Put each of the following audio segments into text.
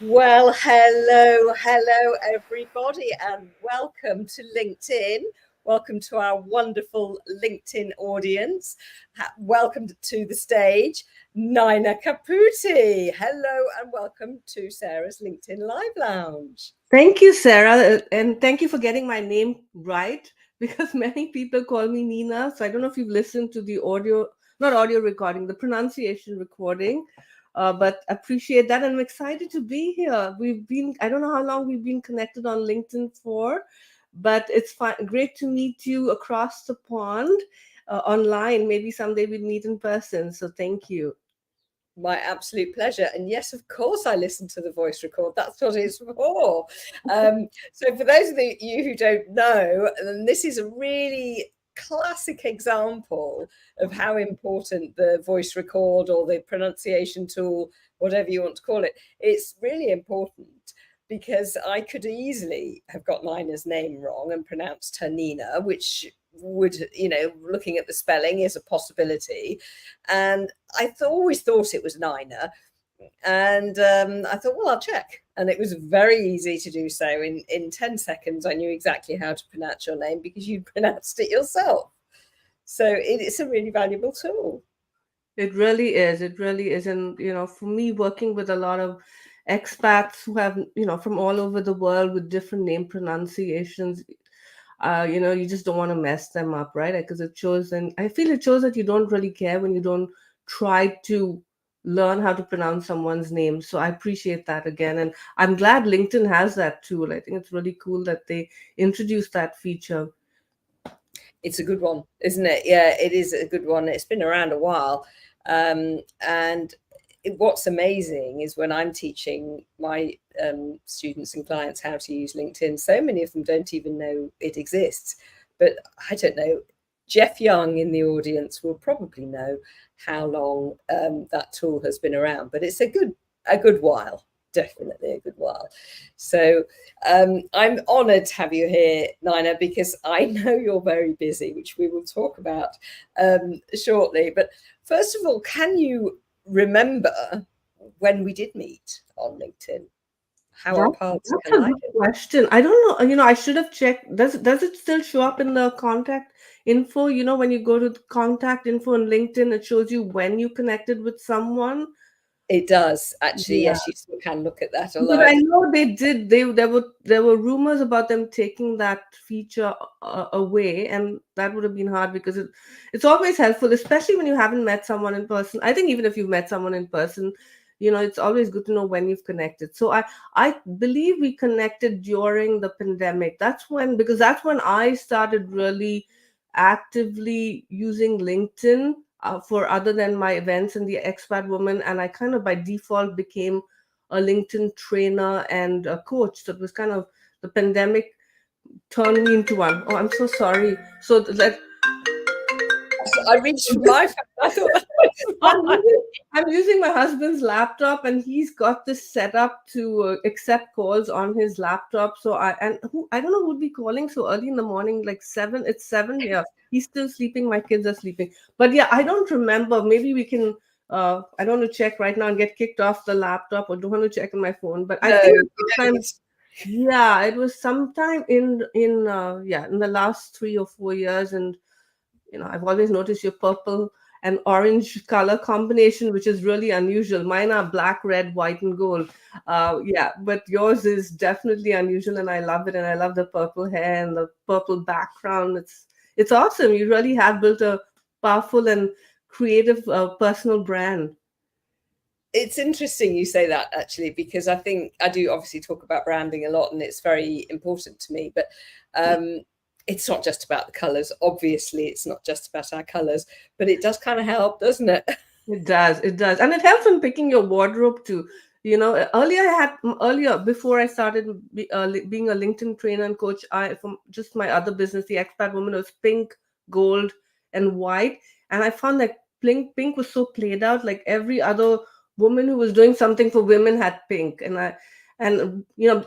Well, hello, everybody, and welcome to LinkedIn. Welcome to our wonderful LinkedIn audience. Welcome to the stage, Nina Caputi. Hello, and welcome to Sarah's LinkedIn Live Lounge. Thank you, Sarah, and thank you for getting my name right because many people call me Nina. So I don't know if you've listened to the audio, not audio recording, the pronunciation recording, but appreciate that. And I'm excited to be here. I don't know how long we've been connected on LinkedIn for, but it's great to meet you across the pond online. Maybe someday we'll meet in person. So thank you. My absolute pleasure. And yes, of course, I listen to the voice record. That's what it's for. So, for those of you who don't know, then this is a really classic example of how important the voice record or the pronunciation tool, whatever you want to call it, it's really important because I could easily have got Nina's name wrong and pronounced her Nina, which would, looking at the spelling is a possibility. And always thought it was Nina. And I thought, well, I'll check. And it was very easy to do so. In 10 seconds, I knew exactly how to pronounce your name because you pronounced it yourself. So it's a really valuable tool. It really is. It really is. And, for me, working with a lot of expats who have, from all over the world with different name pronunciations, you just don't want to mess them up, right? Because it shows, and I feel it shows that you don't really care when you don't try to learn how to pronounce someone's name. So I appreciate that again. And I'm glad LinkedIn has that tool. I think it's really cool that they introduced that feature. It's a good one, isn't it? Yeah, it is a good one. It's been around a while. And what's amazing is when I'm teaching my students and clients how to use LinkedIn, so many of them don't even know it exists. But I don't know, Jeff Young in the audience will probably know how long that tool has been around, but it's a good while, definitely a good while. So I'm honoured to have you here, Nina, because I know you're very busy, which we will talk about shortly. But first of all, can you remember when we did meet on LinkedIn? How our That, paths that's a good collided? question. I don't know. I should have checked. Does it still show up in the contact info? When you go to the contact info on LinkedIn, it shows you when you connected with someone. It does actually. Yeah. Yes, you still can look at that. Because Although I know they did. There were rumors about them taking that feature away, and that would have been hard because it's always helpful, especially when you haven't met someone in person. I think even if you've met someone in person, it's always good to know when you've connected. So I believe we connected during the pandemic. That's when I started really actively using LinkedIn for other than my events and the expat woman, and I kind of by default became a LinkedIn trainer and a coach. So it was kind of the pandemic turned me into one. Oh, I'm so sorry. So that I reached for my phone. I thought that was I'm mine. using, I'm using my husband's laptop, and he's got this set up to accept calls on his laptop. So I don't know who'd be calling so early in the morning, like 7. It's 7 here. He's still sleeping. My kids are sleeping. But yeah, I don't remember. Maybe we can. I don't want to check right now and get kicked off the laptop, or don't want to check on my phone. But I No, think you sometime, don't. yeah, it was sometime in the last 3 or 4 years, and I've always noticed your purple and orange color combination, which is really unusual. Mine are black, red, white, and gold. Yeah, but yours is definitely unusual, and I love it. And I love the purple hair and the purple background. It's awesome. You really have built a powerful and creative personal brand. It's interesting you say that actually, because I think I do obviously talk about branding a lot and it's very important to me, but um, it's not just about the colors. Obviously, it's not just about our colors, but it does kind of help, doesn't it? It does. It does. And it helps in picking your wardrobe too. Earlier before I started being a LinkedIn trainer and coach, I from just my other business, the expat woman, was pink, gold, and white. And I found that pink was so played out. Like every other woman who was doing something for women had pink. And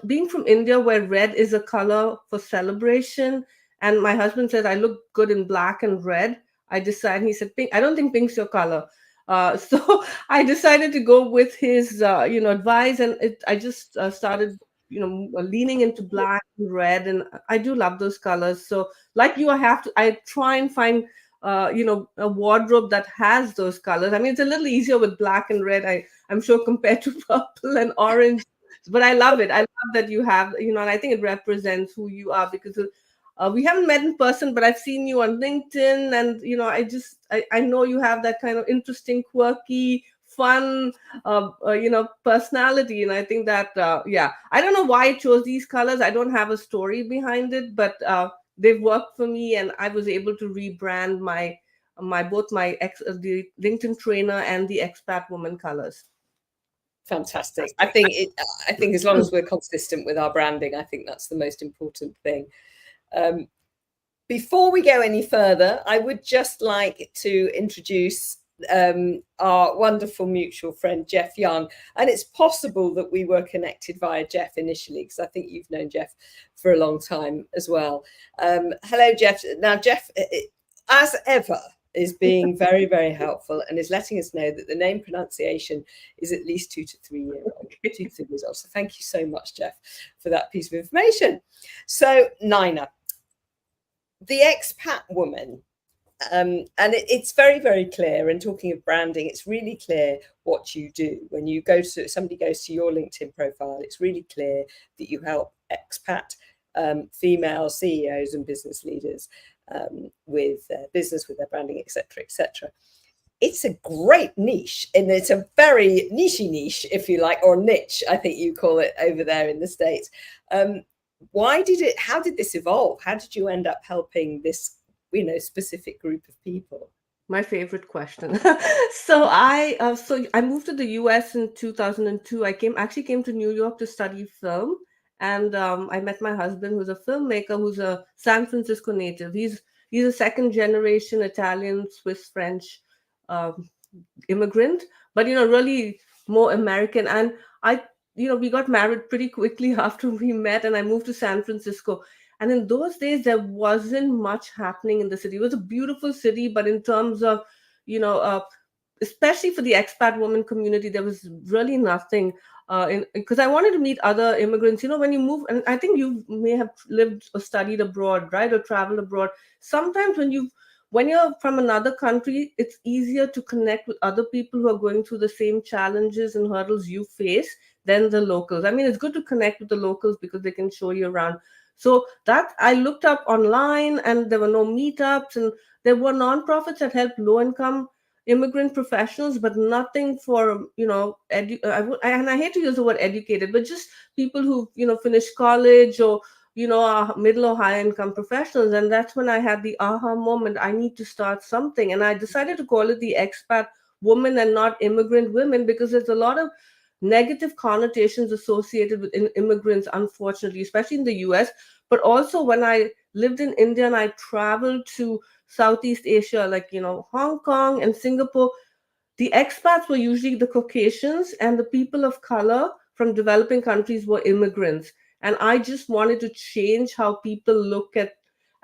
being from India where red is a color for celebration, and my husband said I look good in black and red. I decided, he said, pink, I don't think pink's your color. So I decided to go with his, advice, and I just started, leaning into black and red, and I do love those colors. So, like you, I try and find, a wardrobe that has those colors. I mean, it's a little easier with black and red, I'm sure, compared to purple and orange. But I love it. I love that you have, and I think it represents who you are, because we haven't met in person, but I've seen you on LinkedIn, and I know you have that kind of interesting, quirky, fun, personality, and I think that yeah, I don't know why I chose these colors. I don't have a story behind it, but they've worked for me, and I was able to rebrand the LinkedIn trainer and the expat woman colors. Fantastic. I think as long as we're consistent with our branding, I think that's the most important thing. Before we go any further, I would just like to introduce our wonderful mutual friend, Jeff Young. And it's possible that we were connected via Jeff initially, because I think you've known Jeff for a long time as well. Hello, Jeff. Now, Jeff, as ever, is being very, very helpful and is letting us know that the name pronunciation is at least 2 to 3 years old. 2 to 3 years old. So thank you so much, Jeff, for that piece of information. So, Nina, the expat woman, and it's very, very clear. And talking of branding, it's really clear what you do. When somebody goes to your LinkedIn profile, it's really clear that you help expat female CEOs and business leaders with business, with their branding, etc., etc. It's a great niche, and it's a very niche, if you like, or niche, I think you call it over there in the States. How did this evolve? How did you end up helping this, specific group of people? My favorite question. So I moved to the US in 2002. I actually came to New York to study film, and I met my husband, who's a filmmaker, who's a San Francisco native. He's a second generation Italian, Swiss, French immigrant, but really more American. And we got married pretty quickly after we met, and I moved to San Francisco. And in those days, there wasn't much happening in the city. It was a beautiful city, but in terms of, especially for the expat woman community, there was really nothing. Because I wanted to meet other immigrants. When you move, and I think you may have lived or studied abroad, right, or traveled abroad. Sometimes when you're from another country, it's easier to connect with other people who are going through the same challenges and hurdles you face than the locals. I mean, it's good to connect with the locals because they can show you around. So that I looked up online, and there were no meetups, and there were nonprofits that helped low-income immigrant professionals, but nothing for and I hate to use the word educated, but just people who finished college or are middle or high income professionals. And that's when I had the aha moment. I need to start something, and I decided to call it the expat woman and not immigrant women, because there's a lot of negative connotations associated with immigrants, unfortunately, especially in the US. But also when I lived in India and I traveled to Southeast Asia, like Hong Kong and Singapore, the expats were usually the Caucasians, and the people of color from developing countries were immigrants. And I just wanted to change how people look at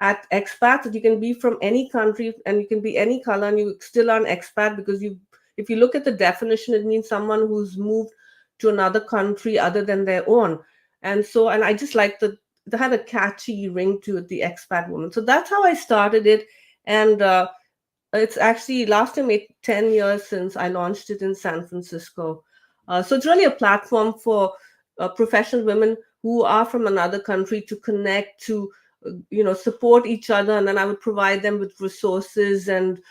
expats, that you can be from any country and you can be any color and you still are an expat, because if you look at the definition, it means someone who's moved to another country other than their own. And I just like that they had a catchy ring to it, the expat woman. So that's how I started it. And it's actually last time 10 years since I launched it in San Francisco. So it's really a platform for professional women who are from another country to connect, to support each other, and then I would provide them with resources and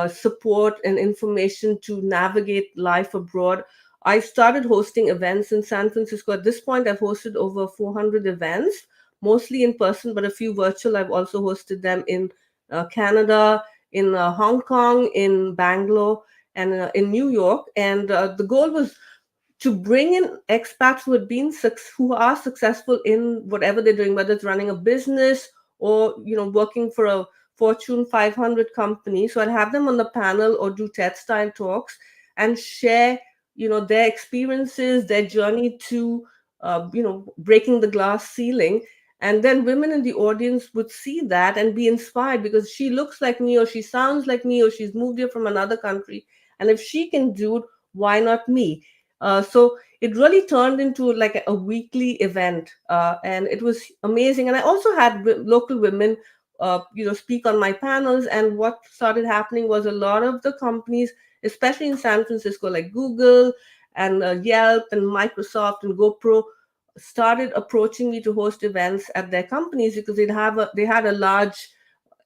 support and information to navigate life abroad. I started hosting events in San Francisco. At this point, I've hosted over 400 events, mostly in person, but a few virtual. I've also hosted them in Canada, in Hong Kong, in Bangalore, and in New York. And the goal was to bring in expats who are successful in whatever they're doing, whether it's running a business or working for a Fortune 500 company. So I'd have them on the panel or do TED style talks and share their experiences, their journey to breaking the glass ceiling. And then women in the audience would see that and be inspired, because she looks like me, or she sounds like me, or she's moved here from another country. And if she can do it, why not me? So it really turned into like a weekly event, and it was amazing. And I also had local women, speak on my panels. And what started happening was a lot of the companies, especially in San Francisco, like Google and Yelp and Microsoft and GoPro, started approaching me to host events at their companies because they had a large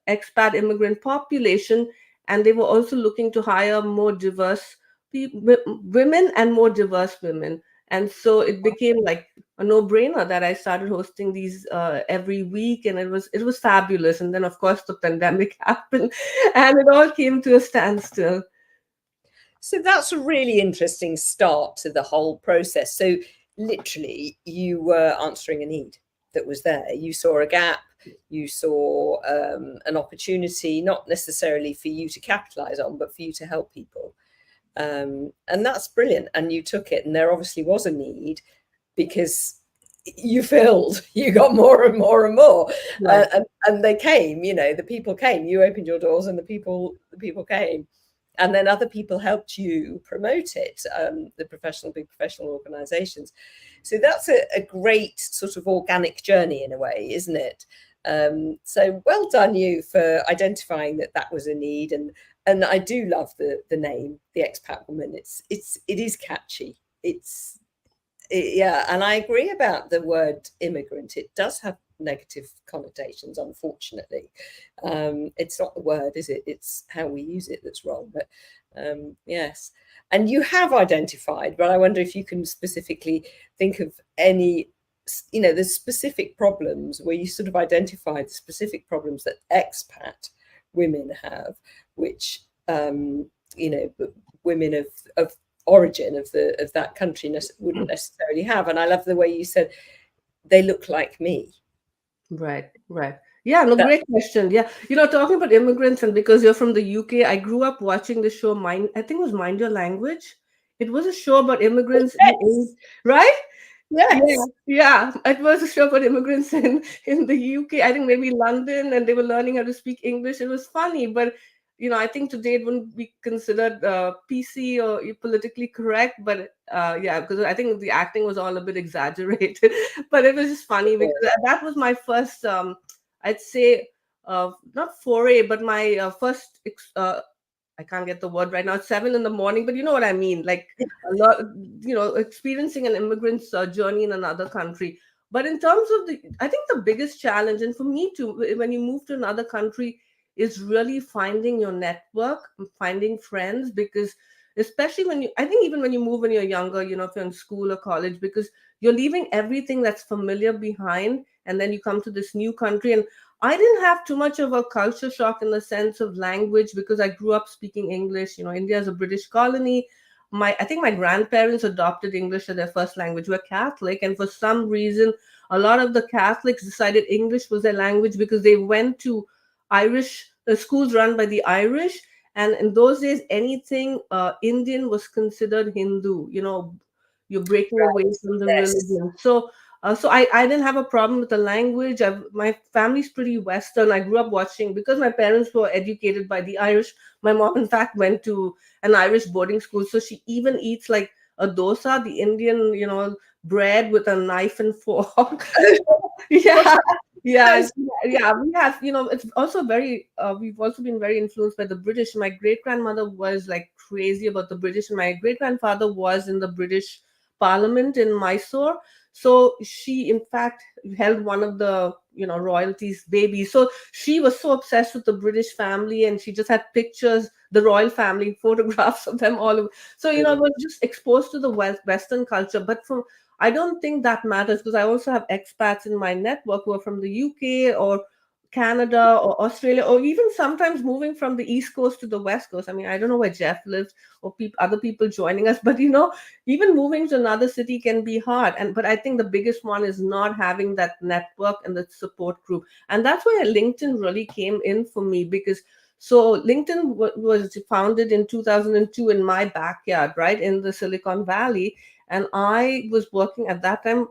expat immigrant population, and they were also looking to hire more diverse women and more diverse women. And so it became like a no-brainer that I started hosting these every week, and it was fabulous. And then of course the pandemic happened, and it all came to a standstill. So that's a really interesting start to the whole process. So literally, you were answering a need that was there. You saw a gap. You saw an opportunity, not necessarily for you to capitalize on, but for you to help people. And that's brilliant. And you took it. And there obviously was a need, because you filled, you got more and more and more. Right. And they came, the people came. You opened your doors and the people came. And then other people helped you promote it, the big professional organizations. So that's a great sort of organic journey in a way, isn't it? So well done you for identifying that was a need. And I do love the name, the Expat Woman. It is catchy. Yeah, and I agree about the word immigrant. It does have negative connotations, unfortunately. It's not the word, is it? It's how we use it that's wrong. But yes, and you have identified, but I wonder if you can specifically think of any, the specific problems where you sort of identified the specific problems that expat women have, which women of origin of that country wouldn't necessarily have. And I love the way you said they look like me. Right. Yeah, no, great question. Yeah, talking about immigrants, and because you're from the UK, I grew up watching the show I think it was Mind Your Language. It was a show about immigrants, right? Yes. Yeah. It was a show about immigrants in the UK. I think maybe London, and they were learning how to speak English. It was funny, but I think today it wouldn't be considered PC or politically correct. But yeah, because I think the acting was all a bit exaggerated. But it was just funny because that was my first, I'd say, not foray, but my first. I can't get the word right now. It's 7 a.m, but you know what I mean. Like a lot, experiencing an immigrant's journey in another country. But in terms of I think the biggest challenge, and for me too, when you move to another country, is really finding your network, finding friends, because especially I think even when you move when you're younger, if you're in school or college, because you're leaving everything that's familiar behind, and then you come to this new country. And I didn't have too much of a culture shock in the sense of language, because I grew up speaking English. India is a British colony. I think my grandparents adopted English as their first language. We're Catholic, and for some reason, a lot of the Catholics decided English was their language because they went to Irish schools run by the Irish, and in those days, anything Indian was considered Hindu. You're breaking away from the religion. So I didn't have a problem with the language. My family's pretty Western. I grew up watching, because my parents were educated by the Irish. My mom, in fact, went to an Irish boarding school, so she even eats like a dosa, the Indian, bread with a knife and fork. Yeah. We have, it's also we've also been very influenced by the British. My great grandmother was like crazy about the British, and my great grandfather was in the British Parliament in Mysore. So she, in fact, held one of the, royalties' babies. So she was so obsessed with the British family, and she just had pictures, the royal family, photographs of them all over. So, I was just exposed to the Western culture. But I don't think that matters, because I also have expats in my network who are from the UK or Canada or Australia, or even sometimes moving from the East Coast to the West Coast. I mean, I don't know where Jeff lives, or other people joining us, but even moving to another city can be hard. But I think the biggest one is not having that network and the support group. And that's where LinkedIn really came in for me, because LinkedIn was founded in 2002 in my backyard, right in the Silicon Valley. And I was working at that time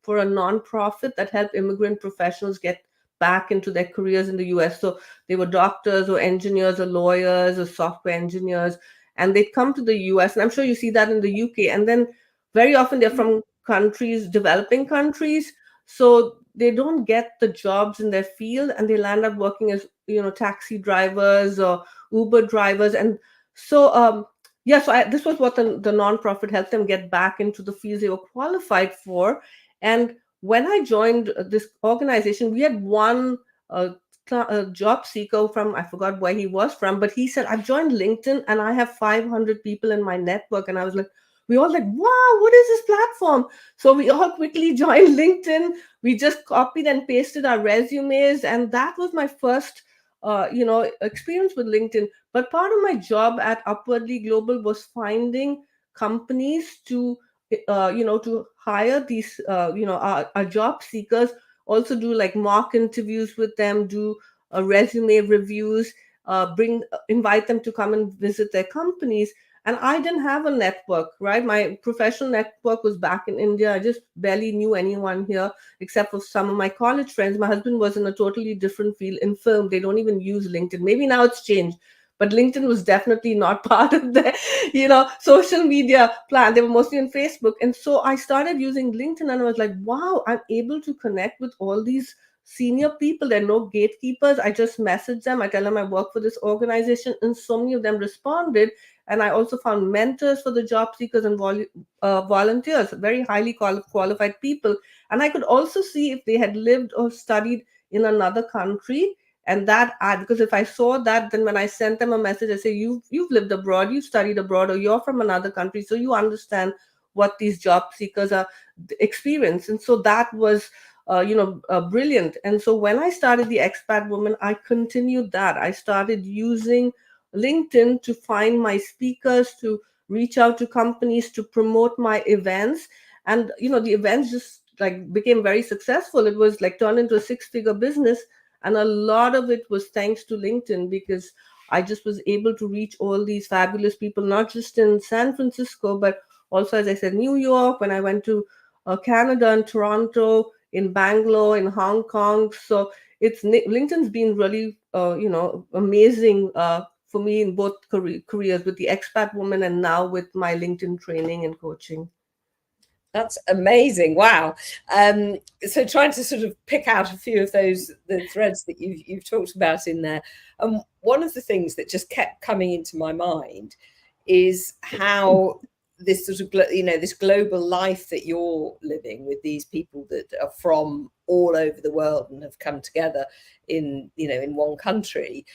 for a nonprofit that helped immigrant professionals get back into their careers in the US. So they were doctors or engineers or lawyers or software engineers. and they'd come to the US, and I'm sure you see that in the UK, and then very often they're from countries, developing countries, so they don't get the jobs in their field, and they land up working as, taxi drivers or Uber drivers. And so yeah, so this was what the nonprofit helped them get back into the fields they were qualified for. And when I joined this organization, we had one a job seeker from, I forgot where he was from, but he said, I've joined LinkedIn and I have 500 people in my network. And I was like, we all like, wow, what is this platform? So we all quickly joined LinkedIn. We just copied and pasted our resumes, and that was my first experience with LinkedIn. But part of my job at Upwardly Global was finding companies to to hire these our job seekers, also do like mock interviews with them, do resume reviews, invite them to come and visit their companies. And I didn't have a network, right? My professional network was back in India. I just barely knew anyone here except for some of my college friends. My husband was in a totally different field in film. They don't even use LinkedIn. Maybe now it's changed, but LinkedIn was definitely not part of the social media plan. They were mostly on Facebook. And so I started using LinkedIn, and I was like, wow, I'm able to connect with all these senior people. There are no gatekeepers. I just message them. I tell them I work for this organization, and so many of them responded. And I also found mentors for the job seekers and volunteers, very highly qualified people. And I could also see if they had lived or studied in another country. And because if I saw that, then when I sent them a message, I say, you've lived abroad, you've studied abroad, or you're from another country, so you understand what these job seekers are experience. And so that was brilliant. And so when I started the Expat Woman, I continued that. I started using LinkedIn to find my speakers, to reach out to companies, to promote my events. And the events just like became very successful. It was like turned into a 6-figure business, and a lot of it was thanks to LinkedIn, because I just was able to reach all these fabulous people, not just in San Francisco, but also, as I said, New York, when I went to Canada and Toronto, in Bangalore, in Hong Kong. So LinkedIn's been really amazing for me in both careers, with the Expat Woman and now with my LinkedIn training and coaching. That's amazing. Wow. So trying to sort of pick out a few of the threads that you've talked about in there. And one of the things that just kept coming into my mind is how this sort of, this global life that you're living with these people that are from all over the world and have come together in one country.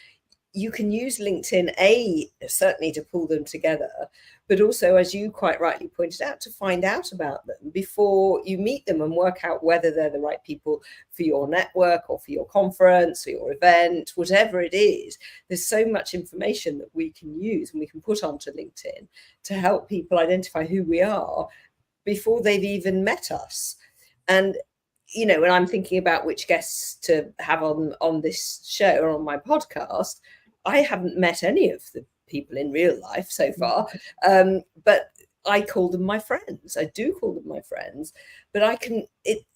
You can use LinkedIn, certainly to pull them together, but also, as you quite rightly pointed out, to find out about them before you meet them and work out whether they're the right people for your network or for your conference or your event, whatever it is. There's so much information that we can use and we can put onto LinkedIn to help people identify who we are before they've even met us. And when I'm thinking about which guests to have on this show or on my podcast, I haven't met any of the people in real life so far, but I call them my friends. I do call them my friends, but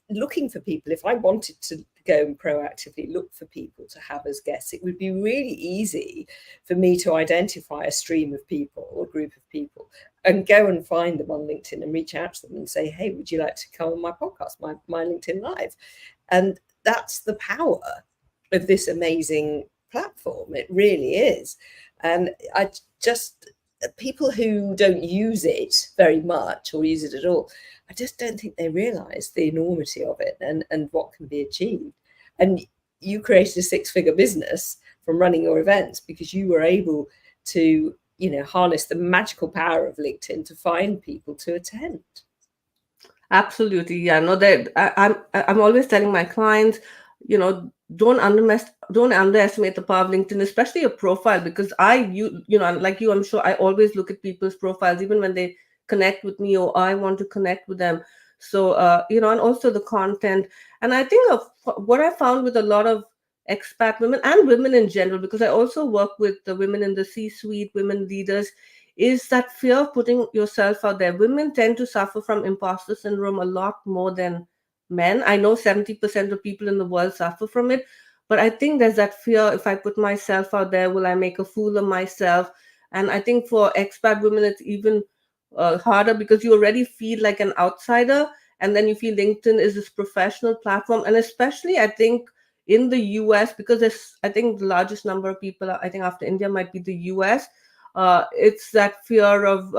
looking for people, if I wanted to go and proactively look for people to have as guests, it would be really easy for me to identify a stream of people or group of people and go and find them on LinkedIn and reach out to them and say, hey, would you like to come on my podcast, my LinkedIn Live? And that's the power of this amazing platform. It really is. And people who don't use it very much or use it at all, I just don't think they realize the enormity of it and what can be achieved. And you created a 6-figure business from running your events because you were able to, harness the magical power of LinkedIn to find people to attend. Absolutely. Yeah. No, I'm always telling my clients, don't underestimate the power of LinkedIn, especially a profile, because like you, I'm sure I always look at people's profiles, even when they connect with me or I want to connect with them. So, and also the content. And I think of what I found with a lot of expat women and women in general, because I also work with the women in the C-suite, women leaders, is that fear of putting yourself out there. Women tend to suffer from imposter syndrome a lot more than men. I know 70% of people in the world suffer from it, but I think there's that fear, if I put myself out there, will I make a fool of myself? And I think for expat women, it's even harder because you already feel like an outsider, and then you feel LinkedIn is this professional platform. And especially, I think, in the US, because there's, I think the largest number of people, I think after India might be the US, it's that fear of,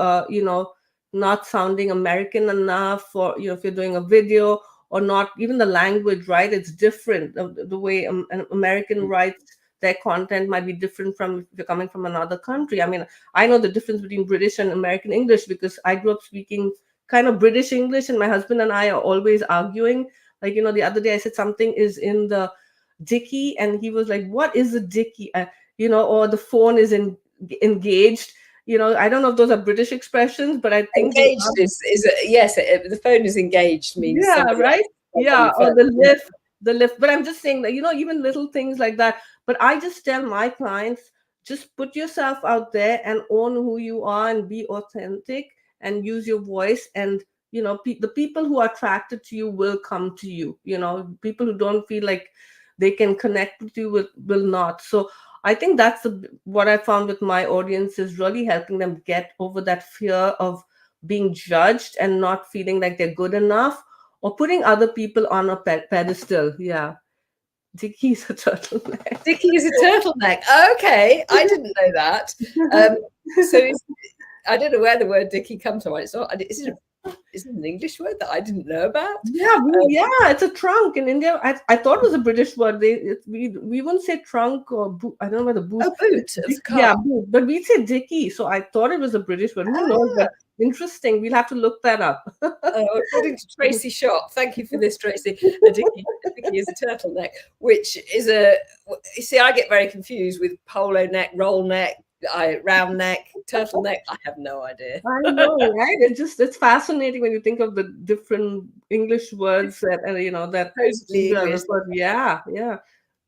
not sounding American enough, or, if you're doing a video, or not even the language, right? It's different. The way an American writes their content might be different from if you're coming from another country. I mean, I know the difference between British and American English because I grew up speaking kind of British English, and my husband and I are always arguing. Like, the other day I said something is in the dicky, and he was like, "What is a dicky?" Or the phone is engaged. I don't know if those are British expressions, but I think engaged is yes. The phone is engaged means right. Yeah, or the lift. But I'm just saying that even little things like that. But I just tell my clients, just put yourself out there and own who you are and be authentic and use your voice. And the people who are attracted to you will come to you. People who don't feel like they can connect with you will not. So I think that's what I found with my audience is really helping them get over that fear of being judged and not feeling like they're good enough, or putting other people on a pedestal. Yeah. Dickie's a turtleneck. Dickie is a turtleneck. Okay, I didn't know that. So I don't know where the word Dickie comes from. It's not. Is it an English word that I didn't know about? Yeah, it's a trunk in India. I thought it was a British word. We wouldn't say trunk or boot. I don't know whether boot. Oh, boot. Yeah, boot. But we say Dickie, so I thought it was a British word. Who knows? But interesting. We'll have to look that up. According to Tracy Shott, thank you for this, Tracy. A Dickie is a turtleneck, which is you see, I get very confused with polo neck, roll neck, round neck, turtleneck. I have no idea. I know, right? It's fascinating when you think of the different English words that yeah.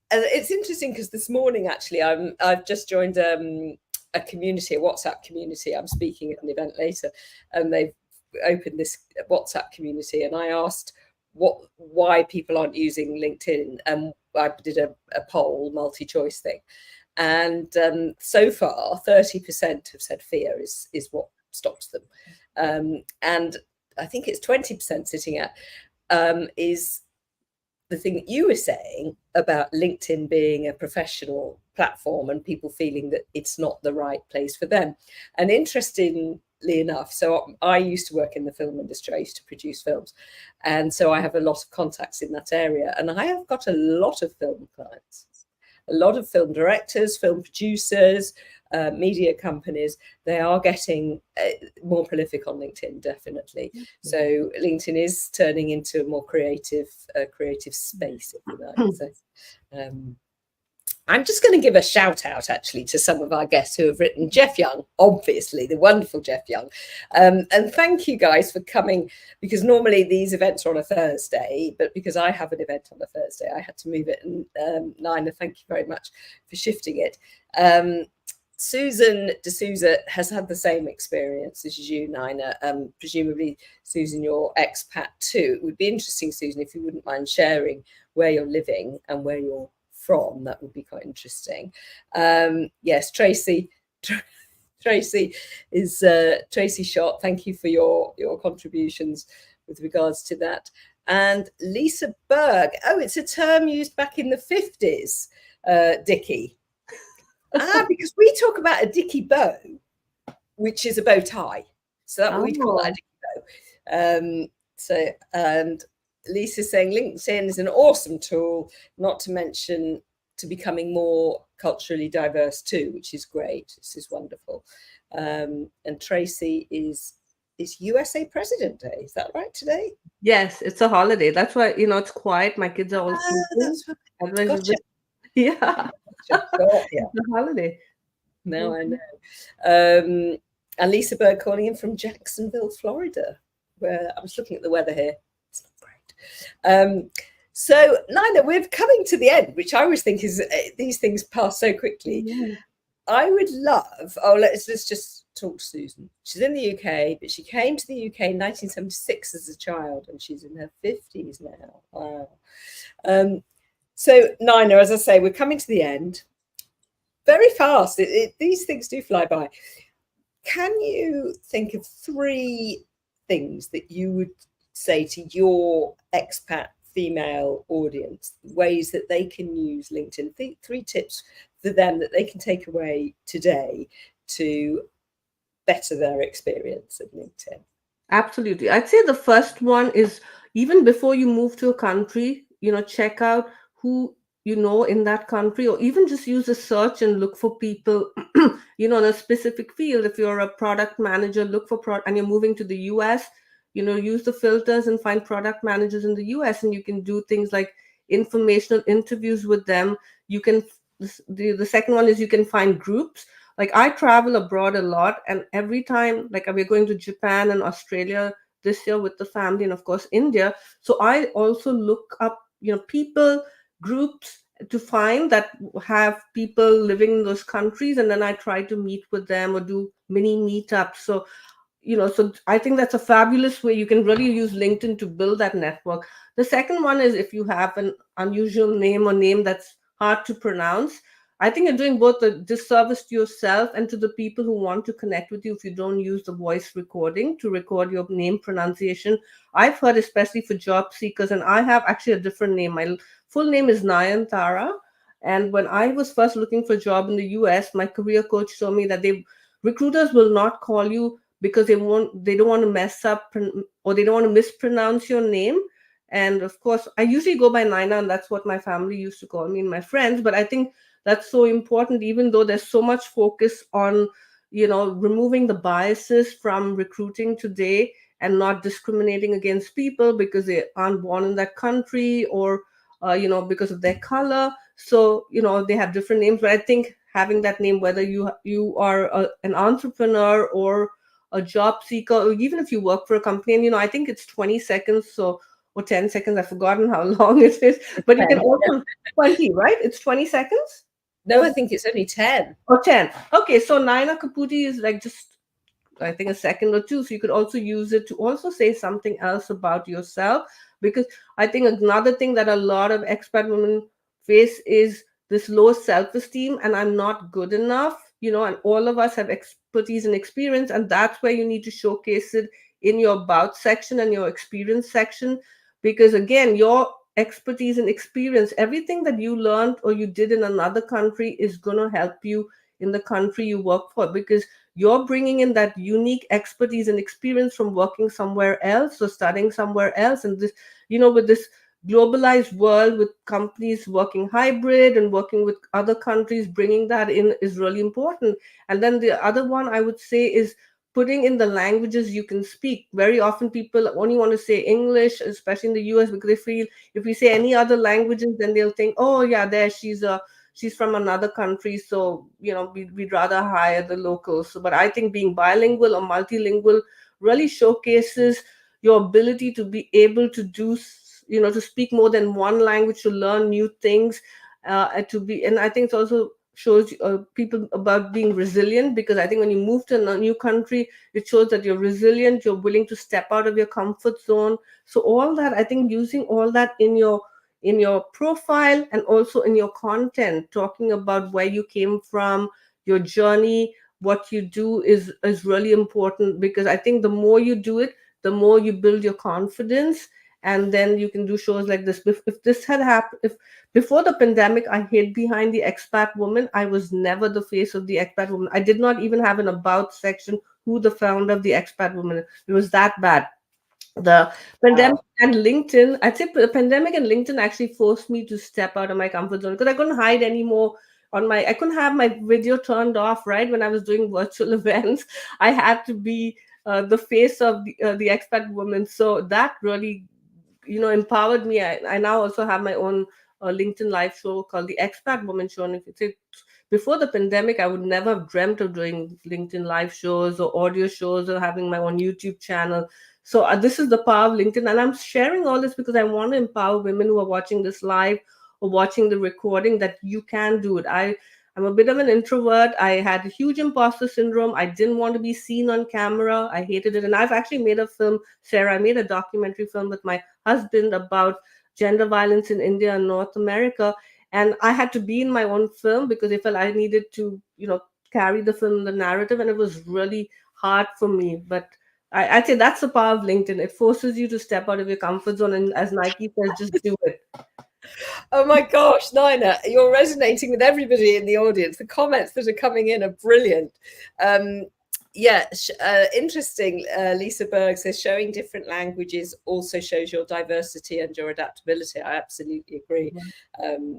And it's interesting because this morning, actually, I've just joined a community, a WhatsApp community. I'm speaking at an event later, and they've opened this WhatsApp community, and I asked why people aren't using LinkedIn, and I did a poll, multi-choice thing. And so far, 30% have said fear is what stops them. And I think it's 20% sitting at is the thing that you were saying about LinkedIn being a professional platform and people feeling that it's not the right place for them. And interestingly enough, so I used to work in the film industry. I used to produce films. And so I have a lot of contacts in that area. And I have got a lot of film clients. A lot of film directors, film producers, media companies, they are getting more prolific on LinkedIn, definitely. So LinkedIn is turning into a more creative space, if you like. So, I'm just going to give a shout out actually to some of our guests who have written. Jeff Young, obviously, the wonderful Jeff Young. And thank you guys for coming, because normally these events are on a Thursday, but because I have an event on a Thursday, I had to move it. And Nina, thank you very much for shifting it. Susan D'Souza has had the same experience as you, Nina. Presumably, Susan, you're expat too. It would be interesting, Susan, if you wouldn't mind sharing where you're living and where you're from. That would be quite interesting. Yes, Tracy is Tracy Shott. Thank you for your contributions with regards to that. And Lisa Berg. Oh, it's a term used back in the 50s, Dickie. Because we talk about a Dickie bow, which is a bow tie. So that we'd call that a Dickie bow. And Lisa's saying LinkedIn is an awesome tool, not to mention to becoming more culturally diverse too, which is great. This is wonderful. And Tracy is USA President Day. Is that right today? Yes, it's a holiday. That's why, it's quiet. My kids are all sleeping. Gotcha. Yeah. It's a holiday. Now I know. And Lisa Berg calling in from Jacksonville, Florida, where I was looking at the weather here. It's not great. So, Nina, we're coming to the end, which I always think is these things pass so quickly. Yeah. I would love, let's just talk to Susan. She's in the UK, but she came to the UK in 1976 as a child, and she's in her 50s now. Wow. So, Nina, as I say, we're coming to the end. very fast. These things do fly by. Can you think of 3 things that you would say to your expat female audience, ways that they can use LinkedIn? 3 tips for them that they can take away today to better their experience of LinkedIn. Absolutely. I'd say the first one is, even before you move to a country, check out who you know in that country, or even just use a search and look for people, in a specific field. If you're a product manager, look for and you're moving to the US, use the filters and find product managers in the US, and you can do things like informational interviews with them. You can, the second one is, you can find groups. Like, I travel abroad a lot, and every time, like, we're going to Japan and Australia this year with the family, and of course India. So I also look up, people, groups, to find that have people living in those countries, and then I try to meet with them or do mini meetups. So so I think that's a fabulous way. You can really use LinkedIn to build that network. The second one is, if you have an unusual name or name that's hard to pronounce, I think you're doing both a disservice to yourself and to the people who want to connect with you if you don't use the voice recording to record your name pronunciation. I've heard, especially for job seekers, and I have actually a different name. My full name is Nayantara. And when I was first looking for a job in the US, my career coach told me that recruiters will not call you because they don't want to mess up, or they don't want to mispronounce your name. And of course, I usually go by Naina, and that's what my family used to call me and my friends. But I think that's so important, even though there's so much focus on, removing the biases from recruiting today, and not discriminating against people because they aren't born in that country, or, because of their color. So, they have different names. But I think having that name, whether you are an entrepreneur or a job seeker, or even if you work for a company, and I think it's 20 seconds, or 10 seconds, I've forgotten how long it is, but you can also 20, right? It's 20 seconds. No, I think it's only 10. Or 10. Okay, so Naina Kaputi is like just, I think, a second or 2. So you could also use it to also say something else about yourself, because I think another thing that a lot of expat women face is this low self-esteem, and I'm not good enough, and all of us have expertise and experience, and that's where you need to showcase it in your about section and your experience section, because again, your expertise and experience, everything that you learned or you did in another country is going to help you in the country you work for, because you're bringing in that unique expertise and experience from working somewhere else or studying somewhere else. And this, with this globalized world, with companies working hybrid and working with other countries, bringing that in is really important. And then the other one I would say is putting in the languages you can speak. Very often people only want to say English, especially in the US, because they feel if we say any other languages, then they'll think, oh yeah, there she's from another country, so we'd rather hire the locals. But I think being bilingual or multilingual really showcases your ability to be able to do, to speak more than one language, to learn new things, and I think it's also shows people about being resilient, because I think when you move to a new country, it shows that you're resilient, you're willing to step out of your comfort zone. So all that, I think, using all that in your profile and also in your content, talking about where you came from, your journey, what you do is really important, because I think the more you do it, the more you build your confidence. And then you can do shows like this. If this had happened, if before the pandemic I hid behind the expat woman, I was never the face of the expat woman. I did not even have an about section who the founder of the expat woman. It was that bad. The pandemic and LinkedIn, I'd say the pandemic and LinkedIn actually forced me to step out of my comfort zone, because I couldn't hide anymore. I couldn't have my video turned off, right? When I was doing virtual events, I had to be the face of the expat woman. So that really, empowered me. I now also have my own LinkedIn live show called the Expat Woman Show. And if it's before the pandemic, I would never have dreamt of doing LinkedIn live shows or audio shows or having my own YouTube channel. So this is the power of LinkedIn. And I'm sharing all this because I want to empower women who are watching this live or watching the recording, that you can do it. I'm a bit of an introvert. I had a huge imposter syndrome. I didn't want to be seen on camera. I hated it. And I've actually made a film, Sarah, I made a documentary film with my husband about gender violence in India and North America. and I had to be in my own film because I felt I needed to, carry the film, the narrative, and it was really hard for me. But I'd say that's the power of LinkedIn. It forces you to step out of your comfort zone, and as Nike says, just do it. Oh my gosh, Nina, you're resonating with everybody in the audience. The comments that are coming in are brilliant. Interesting. Lisa Berg says showing different languages also shows your diversity and your adaptability. I absolutely agree.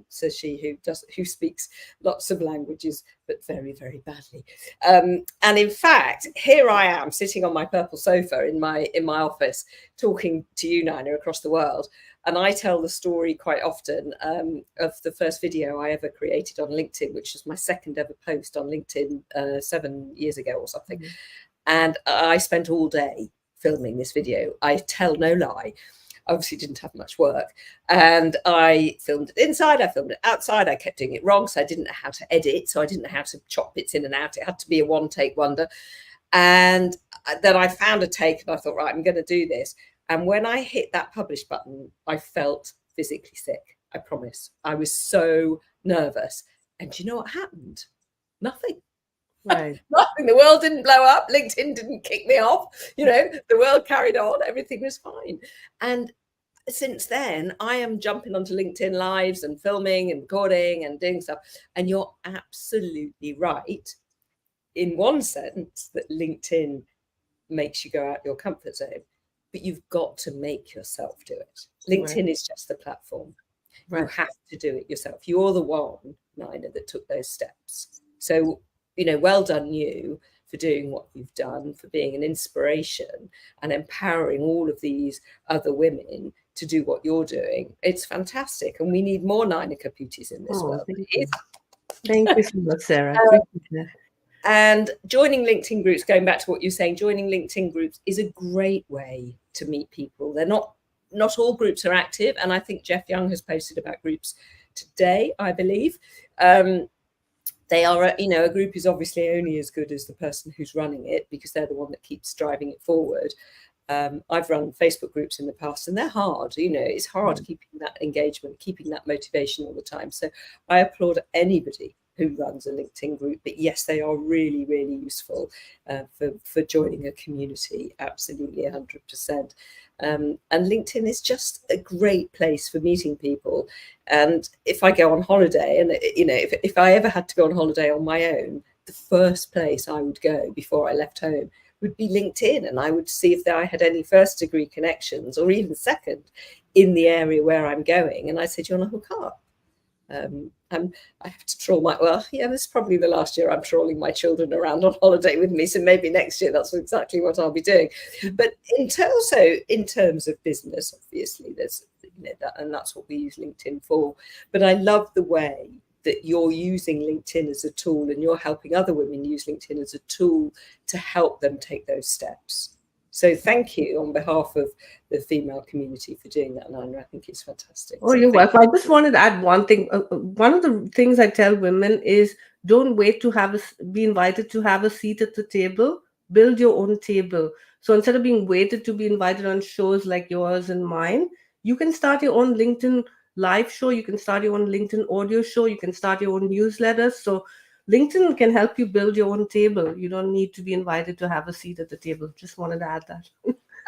Says she who speaks lots of languages but very, very badly. And in fact, here I am sitting on my purple sofa in my office talking to you, Nina, across the world. And I tell the story quite often of the first video I ever created on LinkedIn, which was my second ever post on LinkedIn 7 years ago or something. And I spent all day filming this video. I tell no lie. Obviously didn't have much work. And I filmed it inside, I filmed it outside. I kept doing it wrong, so I didn't know how to edit. So I didn't know how to chop bits in and out. It had to be a one-take wonder. And then I found a take and I thought, right, I'm going to do this. And when I hit that publish button, I felt physically sick. I promise. I was so nervous. And do you know what happened? Nothing. Right. Nothing. The world didn't blow up. LinkedIn didn't kick me off. The world carried on. Everything was fine. And since then, I am jumping onto LinkedIn Lives and filming and recording and doing stuff. And you're absolutely right in one sense that LinkedIn makes you go out your comfort zone. But you've got to make yourself do it. LinkedIn is just the platform. You have to do it yourself. You're the one, Nina, that took those steps. So, well done you for doing what you've done, for being an inspiration and empowering all of these other women to do what you're doing. It's fantastic. And we need more Nina Caputis in this world. Thank you so much, Sarah. And joining LinkedIn groups, going back to what you're saying, joining LinkedIn groups is a great way to meet people. They're not all groups are active. And I think Jeff Young has posted about groups today, I believe. They are, a group is obviously only as good as the person who's running it because they're the one that keeps driving it forward. I've run Facebook groups in the past and they're hard. It's hard keeping that engagement, keeping that motivation all the time. So I applaud anybody who runs a LinkedIn group. But yes, they are really, really useful for joining a community. Absolutely, 100%. And LinkedIn is just a great place for meeting people. And if I go on holiday, and if I ever had to go on holiday on my own, the first place I would go before I left home would be LinkedIn, and I would see if I had any first degree connections or even second in the area where I'm going. And I said, "Do you want to hook up?" I have to trawl this is probably the last year I'm trawling my children around on holiday with me, so maybe next year that's exactly what I'll be doing. But in terms of business, obviously there's that, and that's what we use LinkedIn for. But I love the way that you're using LinkedIn as a tool, and you're helping other women use LinkedIn as a tool to help them take those steps. So thank you on behalf of the female community for doing that, Nina. I think it's fantastic. Oh, you're welcome. I just wanted to add one thing. One of the things I tell women is don't wait to be invited to have a seat at the table. Build your own table. So instead of being waited to be invited on shows like yours and mine, you can start your own LinkedIn live show. You can start your own LinkedIn audio show. You can start your own newsletters. So LinkedIn can help you build your own table. You don't need to be invited to have a seat at the table. Just wanted to add that.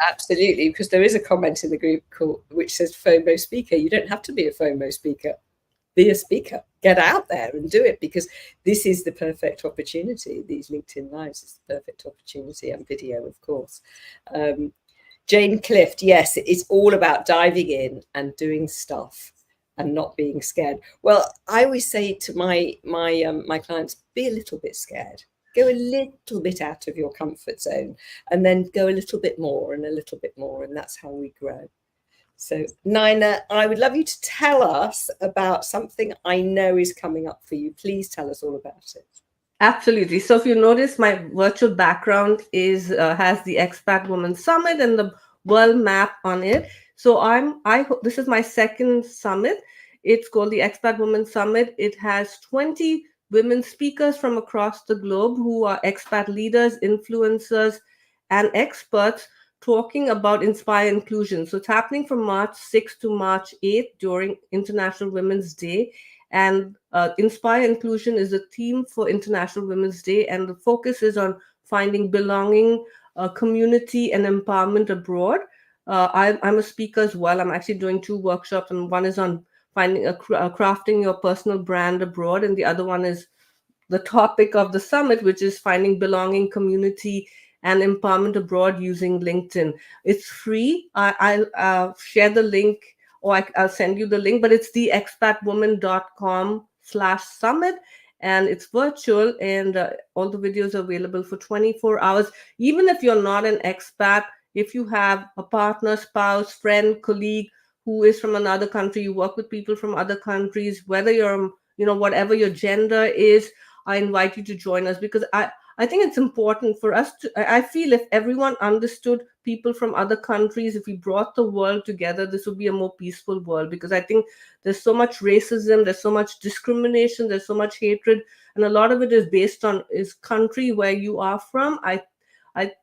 Absolutely, because there is a comment in the group which says FOMO speaker. You don't have to be a FOMO speaker. Be a speaker. Get out there and do it, because this is the perfect opportunity. These LinkedIn Lives is the perfect opportunity, and video, of course. Jane Clift, yes, it's all about diving in and doing stuff and not being scared. Well, I always say to my clients, be a little bit scared. Go a little bit out of your comfort zone, and then go a little bit more and a little bit more, and that's how we grow. So, Nina, I would love you to tell us about something I know is coming up for you. Please tell us all about it. Absolutely. So if you notice, my virtual background has the Expat Women Summit and the world map on it. So this is my second summit. It's called the Expat Women Summit. It has 20 women speakers from across the globe who are expat leaders, influencers, and experts talking about Inspire Inclusion. So it's happening from March 6th to March 8th during International Women's Day. And Inspire Inclusion is the theme for International Women's Day, and the focus is on finding belonging, community, and empowerment abroad. I'm a speaker as well. I'm actually doing 2 workshops, and one is on finding crafting your personal brand abroad, and the other one is the topic of the summit, which is finding belonging, community, and empowerment abroad using LinkedIn. It's free. I'll share the link, or I'll send you the link, but it's theexpatwoman.com/summit. And it's virtual, and all the videos are available for 24 hours. Even if you're not an expat, if you have a partner, spouse, friend, colleague who is from another country, you work with people from other countries, whether you're, whatever your gender is, I invite you to join us, because I think it's important for us to, I feel if everyone understood people from other countries, if we brought the world together, this would be a more peaceful world, because I think there's so much racism, there's so much discrimination, there's so much hatred, and a lot of it is based on is country where you are from. I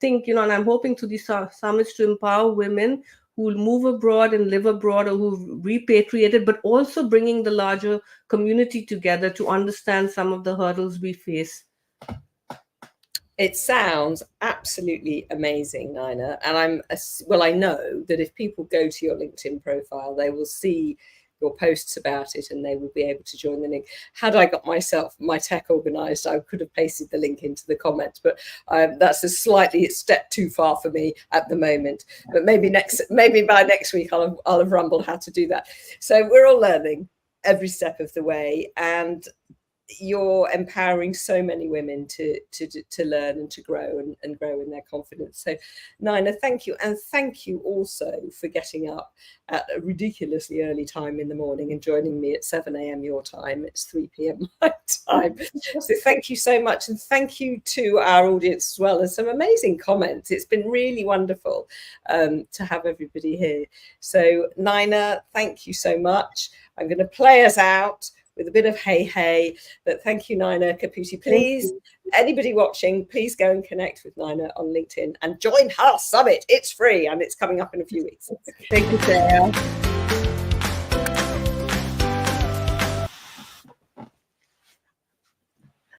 think, and I'm hoping to these summits to empower women who will move abroad and live abroad, or who've repatriated, but also bringing the larger community together to understand some of the hurdles we face. It sounds absolutely amazing, Naina. And I know that if people go to your LinkedIn profile, they will see your posts about it, and they will be able to join the link. Had I got my tech organized, I could have pasted the link into the comments, but that's a step too far for me at the moment. But maybe by next week I'll have rumbled how to do that. So we're all learning every step of the way, and you're empowering so many women to learn and to grow and grow in their confidence. So Naina, thank you. And thank you also for getting up at a ridiculously early time in the morning and joining me at 7 a.m. your time. It's 3 p.m. my time. So thank you so much. And thank you to our audience as well. There's some amazing comments. It's been really wonderful to have everybody here. So Naina, thank you so much. I'm going to play us out with a bit of hey, hey. But thank you, Naina Caputi. Please, anybody watching, please go and connect with Naina on LinkedIn and join her summit. It's free and it's coming up in a few weeks. Thank you, Sarah.